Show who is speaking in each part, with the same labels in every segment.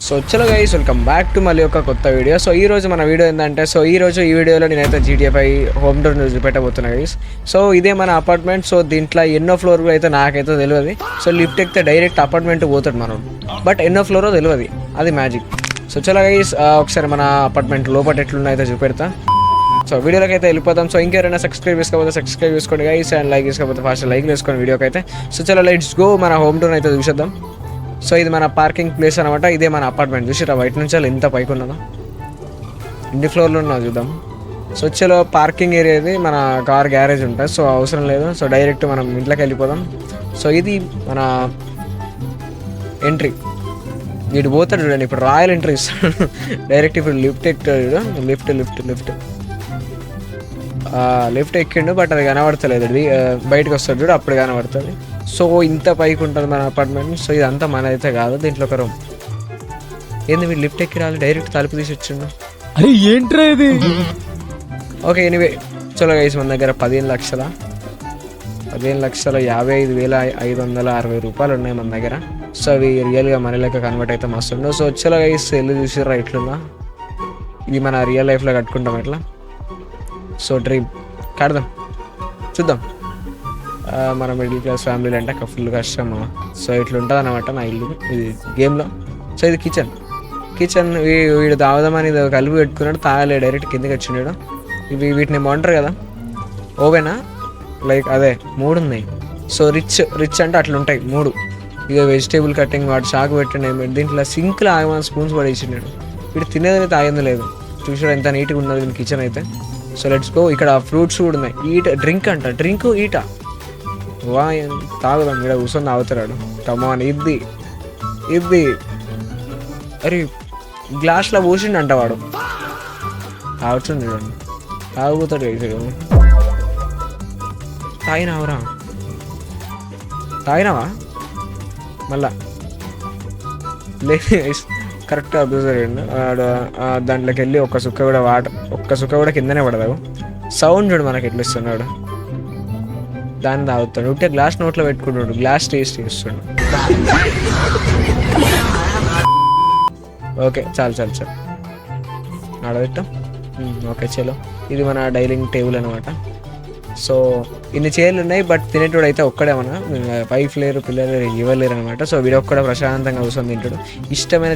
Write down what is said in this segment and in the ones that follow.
Speaker 1: So చలో guys, welcome back to మళ్ళీ ఒక కొత్త వీడియో. సో ఈ రోజు మన వీడియో ఏంటంటే, ఈ వీడియోలో నేనైతే GTA 5 హోమ్ టూర్ చూపెట్టబోతున్నా గైస్. సో ఇదే మన అపార్ట్మెంట్. సో దీంట్లో ఎన్నో ఫ్లోర్ అయితే నాకైతే తెలియదు. సో లిఫ్ట్ ఎక్కితే డైరెక్ట్ అపార్ట్మెంట్ పోతాడు మనం, బట్ ఎన్నో ఫ్లోరో తెలియదు, అది మ్యాజిక్. సో చలో గైస్, ఒకసారి మన అపార్ట్మెంట్ లోపల ఎట్లున్నా అయితే చూపెడతా. సో వీడియోలోకి అయితే వెళ్ళిపోతాం. సో ఇంకెవరైనా సబ్స్క్రైబ్ చేసుకోండి గైస్, అండ్ లైక్ చేసుకోకపోతే ఫాస్ట్ లైక్ వేసుకోండి వీడియోకి అయితే. సో చలో లెట్స్ గో, మన హోమ్ టూర్ అయితే చూసేద్దాం. సో ఇది మన పార్కింగ్ ప్లేస్ అనమాట. ఇదే మన అపార్ట్మెంట్. చూసిరా బయట నుంచి వాళ్ళు ఎంత పైకి ఉన్నదో, ఎన్ని ఫ్లోర్లు ఉన్నదో చూద్దాం. సో చలో పార్కింగ్ ఏరియా ఇది, మన కార్ గ్యారేజ్ ఉంటుంది. సో అవసరం లేదు. సో డైరెక్ట్ మనం ఇంట్లోకి వెళ్ళిపోదాం. సో ఇది మన ఎంట్రీ. వీడు పోతాడు చూడండి, ఇప్పుడు రాయల్ ఎంట్రీ ఇస్తాడు డైరెక్ట్. ఇప్పుడు లిఫ్ట్ ఎక్కుతాడు, లిఫ్ట్ ఎక్కిండు, బట్ అది కనబడతలేదు. బయటకు వస్తాడు చూడు, అప్పుడు కనబడుతుంది. సో ఇంత పైకి ఉంటుంది మన అపార్ట్మెంట్. సో ఇదంతా మనదైతే కాదు, దీంట్లో ఒక రూమ్. ఏంది వీడు లిఫ్ట్ ఎక్కి రాలి, డైరెక్ట్ తలుపు తీసి వచ్చిండు.
Speaker 2: అరే ఏంట్రా ఇది?
Speaker 1: ఓకే ఎనీవే, చలో గైస్, మన దగ్గర 15,55,560 రూపాయలు ఉన్నాయి మన దగ్గర. సో అవి రియల్గా మనీ లెక్క కన్వర్ట్ అయితే మస్తు ఉండవు. సో చలో గైస్, వెళ్ళి చూసిర్రా ఎట్లున్నా. ఇది మన రియల్ లైఫ్లో కట్టుకుంటాం ఎట్లా. సో డ్రీమ్ కడదాం, చూద్దాం. మన మిడిల్ క్లాస్ ఫ్యామిలీలు అంటే ఫుల్ కష్టం. సో ఇట్లుంటుంది అనమాట నా ఇల్లు ఇది గేమ్లో. సో ఇది కిచెన్ వీడు తాగుదామని ఇది కలిపి పెట్టుకున్నాడు, తాగలే, డైరెక్ట్ కిందకి వచ్చినాడు. వీటిని ఏమంటారు కదా, ఓవెనా, లైక్ అదే 3 ఉన్నాయి. సో రిచ్ అంటే అట్లా ఉంటాయి 3. ఇక వెజిటేబుల్ కటింగ్ వాడు షాక్ పెట్టండి. దీంట్లో సింక్లో ఆగమని స్పూన్స్ పడేసినాడు. వీడు తినేది తాగింది లేదు. చూసాడు ఎంత నీట్గా ఉన్నది దీని కిచెన్ అయితే. So let's go. ఇక్కడ ఫ్రూట్స్ కూడా ఉన్నాయి. డ్రింక్ ఈట వా తాగుదాం. ఇక్కడ కూర్చొని తాగుతాడు. కమాన్, ఇది అరే గ్లాస్లో పోసిండంట వాడు. తాగుతుంది చూడండి, తాగుతాడు. తాగినావా మళ్ళా లే, కరెక్ట్గా అబ్జర్వ్ చేయండి. దాంట్లోకి వెళ్ళి ఒక్క సుక్క కూడా కిందనే పడదావు. సౌండ్ చూడు మనకి ఎట్లా ఇస్తున్నాడు. దాన్ని తాగుతాడు. ఉంటే గ్లాస్ నోట్లో పెట్టుకుంటాడు, గ్లాస్ టేస్ట్ చేస్తాడు. ఓకే చాలు ఆడబెట్టాం. ఓకే చలో, ఇది మన డైనింగ్ టేబుల్ అనమాట. సో ఇన్ని చైర్లు ఉన్నాయి, బట్ తినేటోడు అయితే ఒక్కడే. మన వైఫ్ లేరు, పిల్లలు ఇవ్వలేరు అనమాట. సో వీడు ఒక్కడ ప్రశాంతంగా కూర్చొని తింటాడు. ఇష్టమైన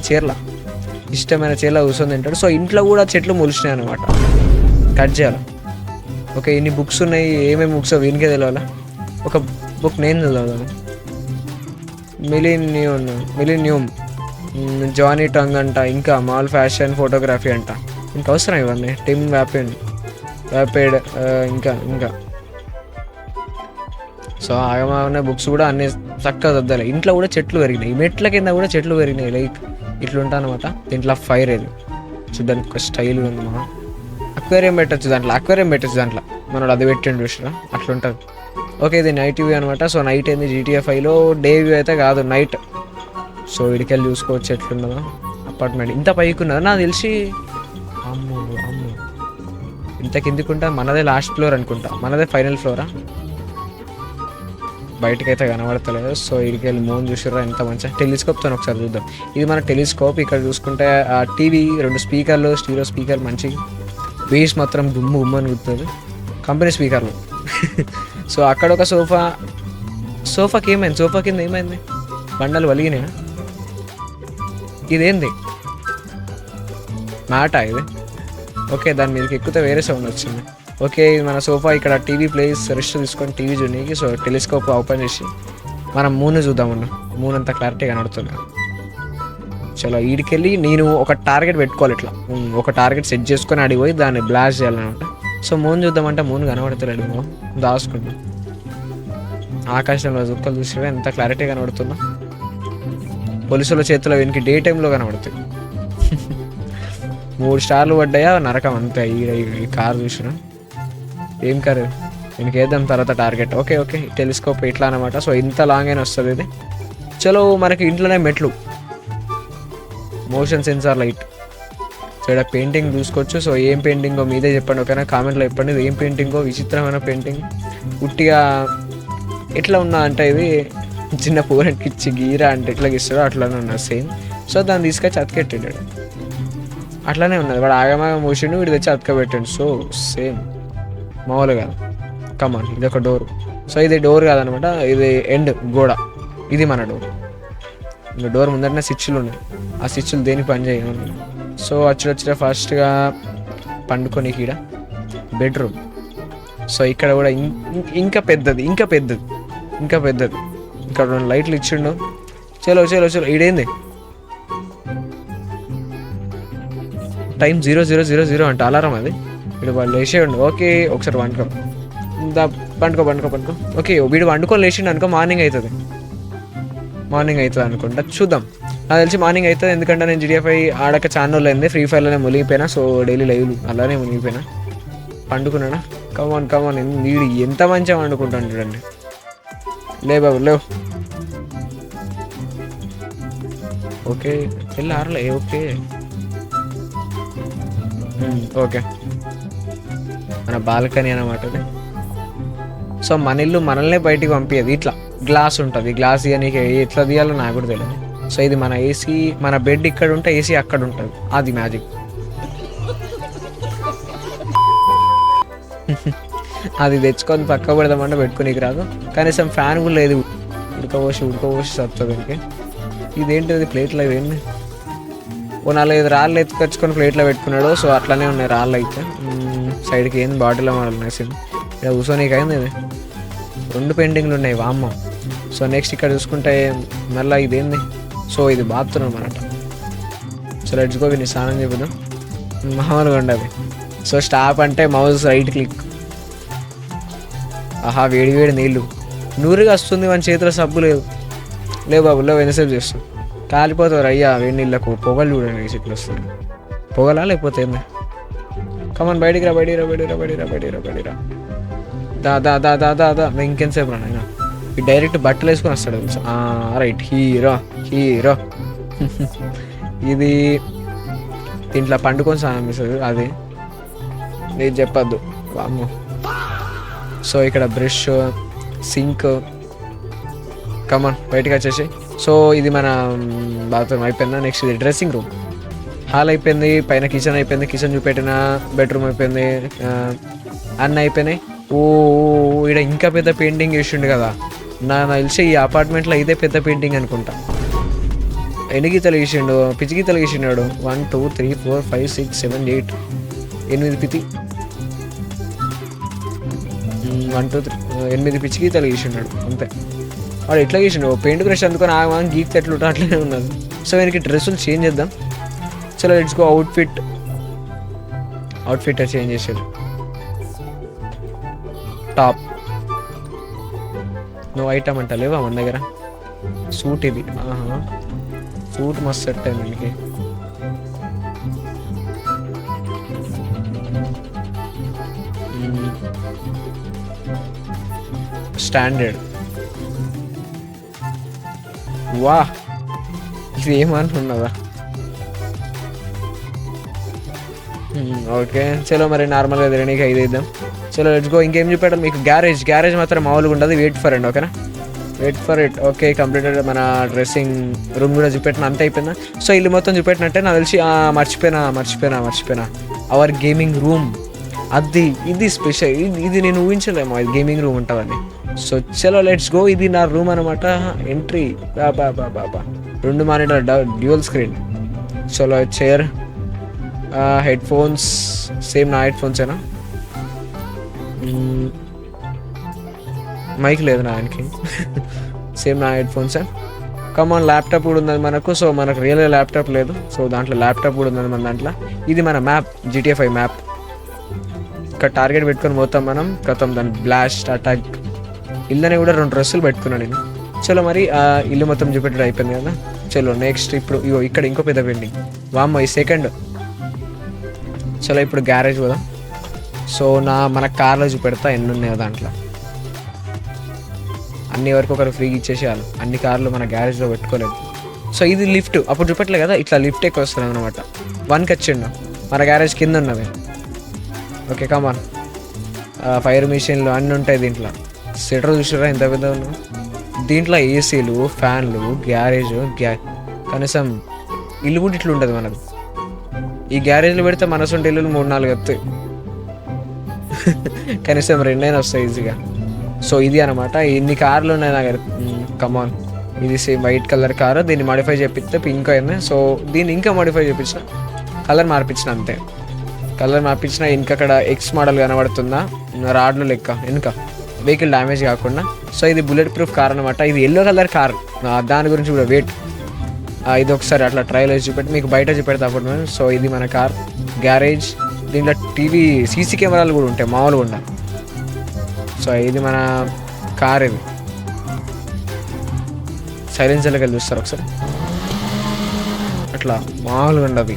Speaker 1: చీరలో కూర్చొని తింటాడు. సో ఇంట్లో కూడా చెట్లు మొలిచినాయి అనమాట, కట్ చేయాలి. ఓకే ఇన్ని బుక్స్ ఉన్నాయి, ఏమేమి బుక్స్ వీనికే తెలియాలా. ఒక బుక్ నేను చదవాలి, మిలీనియం జానీ టంగ్ అంట, ఇంకా మాల్ ఫ్యాషన్ ఫోటోగ్రఫీ అంట. ఇంకా అవసరం ఇవన్నీ. టిమ్ వ్యాపెడ్ ఇంకా సో ఆగమాన బుక్స్ కూడా అన్ని చక్కగా చదవాలి. ఇంట్లో కూడా చెట్లు పెరిగినాయి, మెట్ల కింద కూడా చెట్లు పెరిగినాయి. లైక్ ఇట్లుంటా అనమాట. దీంట్లో ఫైర్ ఏది చూడ్డానికి ఒక స్టైల్ ఉంది. మనం అక్వేరియం పెట్టచ్చు దాంట్లో మనోడు అది పెట్టండి చూసినా, అట్లుంటుంది. ఓకే ఇది నైట్ వ్యూ అనమాట. సో నైట్ ఏంది GTA 5లో, డే వ్యూ అయితే కాదు, నైట్. సో ఇడికెళ్ళి చూసుకోవచ్చు ఎట్లున్నదో అపార్ట్మెంట్. ఇంత పైకి ఉన్నదా నాకు తెలిసి. అమ్మో ఇంత కిందికుంటా. మనదే లాస్ట్ ఫ్లోర్ అనుకుంటా, మనదే ఫైనల్ ఫ్లోరా. బయటకైతే కనబడతలేదు. సో ఇడికెళ్ళి మూన్ చూసిర్రా ఎంత మంచిగా. టెలిస్కోప్తో ఒకసారి చూద్దాం. ఇది మన టెలిస్కోప్. ఇక్కడ చూసుకుంటే ఆ టీవీ, 2 స్పీకర్లు, స్టీరియో స్పీకర్, మంచి బేస్ మాత్రం గుమ్ము అని గుర్తుంది, కంపెనీ స్పీకర్లు. సో అక్కడ ఒక సోఫాకి ఏమైంది, సోఫా కింద ఏమైంది, బండలు వలిగినాయా? ఇదేంది మ్యాటా ఇది? ఓకే దాని మీదకి ఎక్కితే వేరే సౌండ్ వచ్చింది. ఓకే ఇది మన సోఫా. ఇక్కడ టీవీ ప్లేస్, రెస్ట్ తీసుకొని టీవీ చూడడానికి. సో టెలిస్కోప్ ఓపెన్ చేసి మనం మూన్ చూద్దామన్నా. మూన్ అంతా క్లారిటీ కనబడుతుంది. చలో ఈడికెళ్ళి నేను ఒక టార్గెట్ పెట్టుకోవాలి. ఇట్లా ఒక టార్గెట్ సెట్ చేసుకొని అడిగిపోయి దాన్ని బ్లాస్ట్ చేయాలన్నమాట. సో మూన్ చూద్దామంటే మూన్ కనబడతలేడు, దాచుకుంటాం. ఆకాశంలో చుక్కలు చూసి ఎంత క్లారిటీ కనబడుతుందో. పోలీసుల చేతిలో వీనికి డే టైంలో కనబడుతుంది. 3 స్టార్లు పడ్డాయా, నరకం అంతే. ఈ కార్ చూసిన ఏం కారు, దీనికి వేద్దాం తర్వాత టార్గెట్. ఓకే టెలిస్కోప్ ఇట్లా అనమాట. సో ఇంత లాంగ్ అయినా వస్తుంది ఇది. చలో మనకి ఇంట్లోనే మెట్లు, మోషన్ సెన్సార్ లైట్. సో ఇక్కడ పెయింటింగ్ చూసుకోవచ్చు. సో ఏం పెయింటింగో మీదే చెప్పండి, ఓకేనా? కామెంట్లో చెప్పండి ఏం పెయింటింగో. విచిత్రమైన పెయింటింగ్, ఉట్టిగా ఎట్లా ఉన్నా అంటే ఇది చిన్న పూరకి ఇచ్చి గీరా అంటే ఎట్లా గీస్తాడో అట్లానే ఉన్నా సేమ్. సో దాన్ని తీసుకొచ్చి అతికెట్టాడు. అట్లానే ఉన్నది, వాడు ఆగమాగం మూసిండు, వీడు తెచ్చి అతకబెట్టాడు. సో సేమ్ మామూలు కాదు. కమాన్, ఇది ఒక డోర్. సో ఇది డోర్ కాదనమాట, ఇది ఎండ్ గోడ, ఇది మన డోర్. ఇంకా డోర్ ముందరనే స్విచ్లు ఉన్నాయి, ఆ స్విచ్లు దేనికి పని చేయమని. సో వచ్చిన ఫస్ట్గా పండుకొని ఈడ బెడ్రూమ్. సో ఇక్కడ కూడా ఇంకా పెద్దది ఇక్కడ 2 లైట్లు ఇచ్చిండు. చలో ఈడేంది టైం 00:00 అంట అలారం అది. వీడు వాళ్ళు లేచేయండు. ఓకే ఒకసారి పండుకో. ఓకే వీడు వండుకొని లేచిండు అనుకో, మార్నింగ్ అవుతుంది అనుకుంటా. చూద్దాం, నాకు తెలిసి మార్నింగ్ అవుతుంది. ఎందుకంటే నేను GTA 5 ఆడక ఛానల్ అయింది, ఫ్రీ ఫైర్లోనే మునిగిపోయినా. సో డైలీ లైవ్లు అలానే మునిగిపోయినా. పండుకున్నాడా? కమాన్ వీడు ఎంత మంచిగా వండుకుంటాను చూడండి. లే బాబు లేవు. ఓకే వెళ్ళి ఆరలే. ఓకే మన బాల్కనీ అన్నమాట అది. సో మన ఇల్లు మనల్నే బయటికి పంపించదు. ఇట్లా గ్లాస్ ఉంటుంది, గ్లాస్ నీకు ఎట్లా తీయాలో నాకు కూడా తెలియదు. సో ఇది మన ఏసీ, మన బెడ్ ఇక్కడ ఉంటే ఏసీ అక్కడ ఉంటుంది, అది మ్యాజిక్. అది తెచ్చుకొని పక్క పెడదామంటే పెట్టుకునేకి రాదు, కనీసం ఫ్యాన్ కూడా లేదు. ఉడకపోసి సత్తుంది ఇంకే. ఇదేంటిది ప్లేట్లో, ఇదేంటి? ఓ 4-5 రాళ్ళు ఎత్తుకొచ్చుకొని ప్లేట్లో పెట్టుకున్నాడు. సో అట్లానే ఉన్నాయి రాళ్ళు అయితే. సైడ్కి ఏంది బాటిల్లో మాడున్నాయి సిమ్. ఇక్కడ కూర్చోనీకి అయింది. ఇది 2 పెయింటింగ్లు ఉన్నాయి వామ్మ. సో నెక్స్ట్ ఇక్కడ చూసుకుంటే మళ్ళీ ఇదేంది? సో ఇది బాత్రూమ్ అన్నమాట. సో లెట్స్ గో, విని స్నానం చెబుదాం. మామూలుగా ఉండదు. సో స్టాప్ అంటే మౌస్ రైట్ క్లిక్. ఆహా వేడి నీళ్ళు, నూరుగా వస్తుంది. మన చేతిలో సబ్బు లేదు. లేవు బాబు లేవు, ఎంతసేపు చేస్తాం, కాలిపోతారు అయ్యా వేడి నీళ్ళకు. పొగలు చూడండి చెట్లు వస్తుంది. పొగలా లేకపోతే ఏంది? కమన్ బయటికి రా. దా ఇంకెంతసేపు రా నాయన. డైరెక్ట్ బట్టలు వేసుకొని వస్తాడు తెలుసు. Right, hero. ఇది దీంట్లో పండుకొని స్నానం చేస్తుంది, అది నేను చెప్పద్దు వామ్మో. సో ఇక్కడ బ్రష్, సింక్. కమాన్ బయటకు వచ్చేసి. సో ఇది మన బాత్రూమ్ అయిపోయిందా? నెక్స్ట్ ఇది డ్రెస్సింగ్ రూమ్. హాల్ అయిపోయింది, పైన కిచెన్ అయిపోయింది, కిచెన్ చూపెట్టిన, బెడ్రూమ్ అయిపోయింది, అన్నీ అయిపోయినాయి. ఇక్కడ ఇంకా పెద్ద పెయింటింగ్ వేసిండు కదా. నాకు తెలిసి ఈ అపార్ట్మెంట్లో ఇదే పెద్ద పెయింటింగ్ అనుకుంటా. ఎన్ని గీతలు వేసిండు, పిచ్చి గీతలు వేసిండాడు. 1 2 3 4 5 6 7 8 8 పిచ్చి 1 2 3 8 పిచ్చి గీతలు వేసిండాడు అంతే. వాడు ఎట్లా గీసిండు? పెయింట్ బ్రష్ అందుకొని ఆగమని గీక్ ఎట్లుంటా అట్లనే ఉన్నది. సో వీనికి డ్రెస్సులు చేంజ్ చేద్దాం. చలో లెట్స్ గో. అవుట్ఫిట్ చేంజ్ చేసాడు. టాప్ నువ్వు ఐటమ్ అంట లేవా మన దగ్గర? సూట్ ఇది. సూట్ మస్తు సెట్ అయింది మీకు. స్టాండర్డ్. వా ఇది ఏమంటున్నదా? ఓకే చలో మరి నార్మల్గా తినడానికి 5 ఇద్దాం. చలో లెట్స్ గో. ఇంకేం చెప్పాడు మీకు? గ్యారేజ్ మాత్రం మామూలుగా ఉండదు. Wait for it. Okay completed. మన డ్రెస్సింగ్ రూమ్ కూడా చూపెట్టిన, అంత అయిపోయిందా? సో ఇల్లు మొత్తం చూపెట్టినట్టే నాకు తెలిసి. మర్చిపోయినా అవర్ గేమింగ్ రూమ్. ఇది స్పెషల్. ఇది నేను ఊహించలేము అది గేమింగ్ రూమ్ ఉంటుందని. సో చలో లెట్స్ గో. ఇది నా రూమ్ అనమాట. ఎంట్రీ. బాబా 2 మానిటర్, డ్యూయల్ స్క్రీన్. చలో చైర్, హెడ్ ఫోన్స్ సేమ్ నా హెడ్ ఫోన్సేనా, మైక్ లేదు నా ఆయనకి. సేమ్ నా హెడ్ ఫోన్సే. కమాన్ ల్యాప్టాప్ కూడా ఉన్నది మనకు. సో మనకు రియల్గా ల్యాప్టాప్ లేదు, సో దాంట్లో ల్యాప్టాప్ కూడా ఉన్నది మన దాంట్లో. ఇది మన మ్యాప్, GTA 5 మ్యాప్. ఇక్కడ టార్గెట్ పెట్టుకొని పోతాం మనం. కథం దాని బ్లాస్ట్ అటాక్. ఇల్లునే కూడా 2 డ్రెస్సులు పెట్టుకున్నాను నేను. చలో మరి ఇల్లు మొత్తం చూపెట్టడం అయిపోయింది కదా. చలో నెక్స్ట్ ఇప్పుడు ఇక్కడ ఇంకో పెద్ద పెయింటింగ్. వామ్మో ఈ సెకండ్. చలో ఇప్పుడు గ్యారేజ్ పోదాం. సో మన కార్లో చూపెడతా ఎన్ని ఉన్నాయో దాంట్లో. అన్ని వరకు ఒకరు ఫ్రీగా ఇచ్చేసేయాలి. అన్ని కార్లు మన గ్యారేజ్లో పెట్టుకోలేదు. సో ఇది లిఫ్ట్. అప్పుడు చూపెట్టలే కదా, ఇట్లా లిఫ్ట్ ఎక్కువ వస్తుంది అనమాట. 1కి వచ్చిండు. మన గ్యారేజ్ కింద ఉన్నది. Okay come on. ఫైర్ మిషన్లు అన్నీ ఉంటాయి దీంట్లో. సెటర్ చూసారా ఎంత పెద్ద ఉన్నా. దీంట్లో ఏసీలు, ఫ్యాన్లు, గ్యారేజ్, కనీసం ఇల్లు కూడా ఇట్లా ఉంటుంది మనకు. ఈ గ్యారేజ్లో పెడితే మనసుంటే ఇల్లులు 3-4 వస్తాయి. కనీసం 2 వస్తాయి ఈజీగా. సో ఇది అనమాట. ఇన్ని కార్లు ఉన్నాయి నా దగ్గర. కమాన్, ఇది సేమ్ వైట్ కలర్ కారు. దీన్ని మాడిఫై చేపిస్తే పింక్ అయింది. సో దీన్ని ఇంకా మాడిఫై చేయించిన, కలర్ మార్పించిన అంతే. కలర్ మార్పించిన ఇంకక్కడ ఎక్స్ మోడల్ కనబడుతుందా రాడ్లు లెక్క వెనుక, వెహికల్ డ్యామేజ్ కాకుండా. సో ఇది బుల్లెట్ ప్రూఫ్ కార్ అనమాట. ఇది ఎల్లో కలర్ కార్. దాని గురించి కూడా వెయిట్ ఇది ఒకసారి అట్లా ట్రయల్ వేసి చూపెట్టి మీకు బయట చూపెడతా అప్పుడు. సో ఇది మన కార్ గ్యారేజ్. దీంట్లో టీవీ సీసీ కెమెరాలు కూడా ఉంటాయి మామూలుగా ఉండ. సో ఇది మన కార్. ఇది సైలెన్సర్లోకి వెళ్ళి చూస్తారు ఒకసారి, అట్లా మామూలుగా ఉండదు.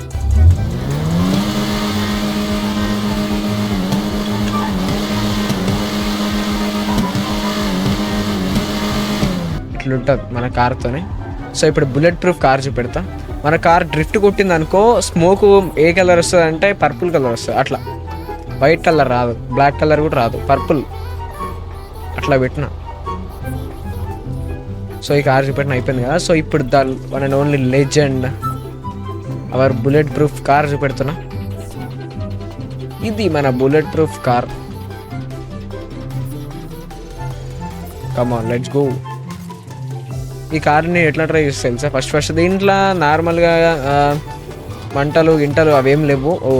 Speaker 1: ఇట్లుంటుంది మన కార్తోనే. సో ఇప్పుడు బుల్లెట్ ప్రూఫ్ కార్ చూపెడతా. మన కార్ డ్రిఫ్ట్ కొట్టింది అనుకో, స్మోక్ ఏ కలర్ వస్తుంది అంటే పర్పుల్ కలర్ వస్తుంది. అట్లా వైట్ కలర్ రాదు, బ్లాక్ కలర్ కూడా రాదు, పర్పుల్ అట్లా పెట్టిన. సో ఈ కార్ చూపెట్టిన అయిపోయింది కదా. సో ఇప్పుడు the one and only legend our bullet proof car చూపెడుతున్నా. ఇది మన bullet proof car. Come on, let's go. ఈ కార్ని ఎట్లా ట్రై చేస్తే తెలుసా? ఫస్ట్ దీంట్లో నార్మల్గా మంటలు గింటలు అవేం లేవు. ఓ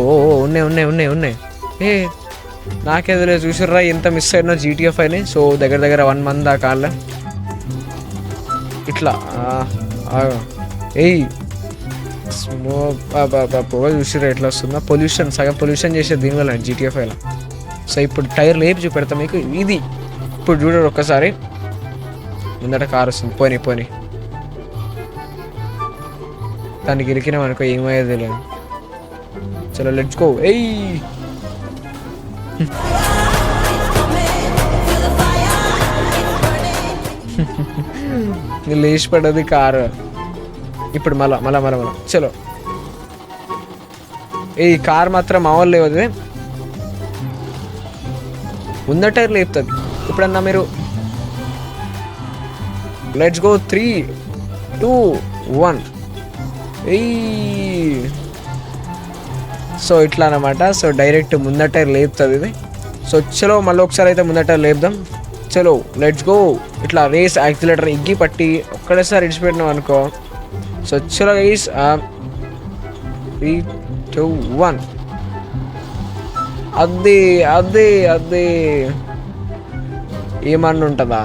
Speaker 1: ఉన్నాయి. ఏ నాకేదో చూసిర్రా ఎంత మిస్ అయినా జీటీఎఫ్ అయినాయి. సో దగ్గర 1 month ఆ కార్లో ఇట్లా ఏయ్ పొగ చూసిర్రా ఎట్లా వస్తుందా? పొల్యూషన్, సగం పొల్యూషన్ చేసేది దీనివల్ల జీటీఎఫ్ అయినా. సో ఇప్పుడు టైర్ లేపి చూపెడతా మీకు. ఇది ఇప్పుడు చూడరు ఒక్కసారి. ముందట కారు వస్తుంది, పోనీ దానికి ఇరికినాం అనుకో ఏమయ్యేది లేదు. చలో లెట్స్ గో. ఏయ్ లేచి పడ్డది కారు. ఇప్పుడు మళ్ళా చలో. ఈ కార్ మాత్రం మామూలు లేవది, ముందట టైర్ లేపుతుంది. ఇప్పుడన్నా మీరు లెట్స్ గో 3, 2, 1. సో ఇట్లా అనమాట. సో డైరెక్ట్ ముందట టైర్ లేపుతుంది ఇది. సో చలో మళ్ళీ ఒకసారి అయితే ముందట టైర్ లేపుదాం. చలో లెట్స్ గో. ఇట్లా రేస్ యాక్సిలేటర్ ఇగ్గి పట్టి ఒక్కడేసారి ఇడిచిపెట్టినాం అనుకో. సో చలో గైస్, 3, 2, 1. అదే ఏమన్నా ఉంటుందా?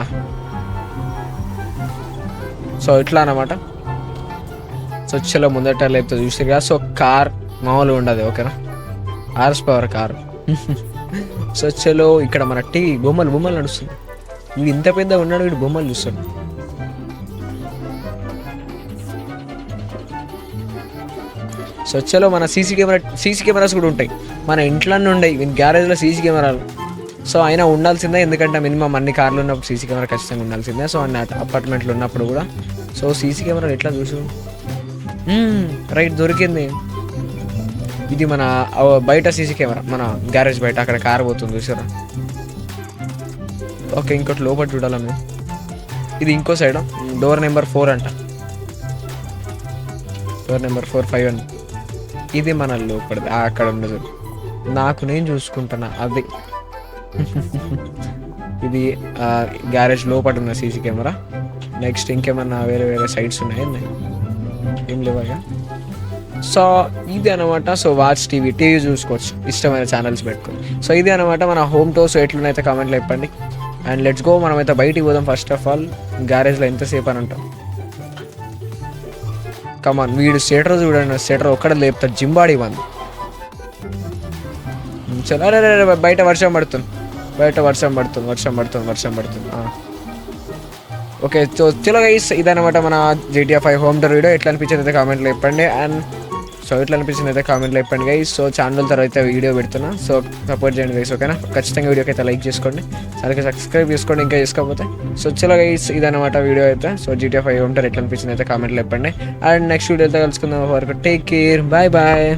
Speaker 1: సో ఇట్లా అనమాట. సో చలో ముందట లేపుతుంది చూసారుగా. సో కార్ మామూలుగా ఉండదు, ఓకేనా? Horse power car. సో చలో ఇక్కడ మన బొమ్మలు నడుస్తుంది. వీడు ఇంత పెద్దగా ఉన్నాడు, వీడు బొమ్మలు చూస్తాడు. సో చలో మన సీసీ కెమెరాస్ కూడా ఉంటాయి. మన ఇంట్లోనే ఉండయి, వీని గ్యారేజ్లో సీసీ కెమెరాలు. సో అయినా ఉండాల్సిందే, ఎందుకంటే మినిమం అన్ని కార్లు ఉన్నప్పుడు సీసీ కెమెరా ఖచ్చితంగా ఉండాల్సిందే. సో అన్ని అపార్ట్మెంట్లో ఉన్నప్పుడు కూడా. సో సీసీ కెమెరాలు ఎట్లా చూసు రైట్ దొరికింది. ఇది మన బయట సీసీ కెమెరా, మన గ్యారేజ్ బయట అక్కడ కార్ పోతుంది చూసారా. ఓకే, ఇంకోటి లోపల చూడాలని. ఇది ఇంకో సైడ్, డోర్ నెంబర్ 4 అంట. డోర్ నెంబర్ 4, 5 అండి. ఇది మన లోపల అక్కడ ఉండదు, నాకు నేను చూసుకుంటున్నా అది. ఇది గ్యారేజ్ లోపల ఉన్న సీసీ కెమెరా. నెక్స్ట్ ఇంకేమన్నా వేరే సైట్స్ ఉన్నాయి, ఏం లేవా? సో ఇది అనమాట. సో వాచ్ టీవీ చూసుకోవచ్చు, ఇష్టమైన ఛానల్స్ పెట్టుకోండి. సో ఇది అనమాట మన హోమ్ టూర్. సో ఎట్లున్నైతే కామెంట్లో చెప్పండి. అండ్ లెట్స్ గో, మనమైతే బయటికి పోదాం. ఫస్ట్ ఆఫ్ ఆల్ గ్యారేజ్లో ఎంతసేపు అని అంటాం. కమాన్, వీడు స్వెటర్ చూడండి, స్వెటర్ ఒక్కడ లేపుతాడు, జింబాడీ వంది. చలో, అరే బయట వర్షం పడుతుంది. ఓకే, సో చలో గైస్, ఇదనమాట మన GTA 5 హోమ్ టూర్ వీడియో. ఎట్లా అనిపించింది అయితే కామెంట్లో చెప్పండి. అండ్ సో ఎట్లా అనిపించింది అయితే కామెంట్లో చెప్పండి గైస్. సో ఛానల్ తర్వాత వీడియో పెడుతున్నా, సో సపోర్ట్ చేయండి గైస్, ఓకేనా? ఖచ్చితంగా వీడియోకి అయితే లైక్ చేసుకోండి, అలాగే సబ్స్క్రైబ్ చేసుకోండి ఇంకా చేసుకోకపోతే. సో చలో గైస్, ఇదనమాట వీడియో అయితే. సో GTA 5 హోమ్ టూర్ ఎట్లా అనిపించింది అయితే కామెంట్లో చెప్పండి. అండ్ నెక్స్ట్ వీడియో అయితే కలుసుకుందాం. వరకు టేక్ కేర్, బాయ్.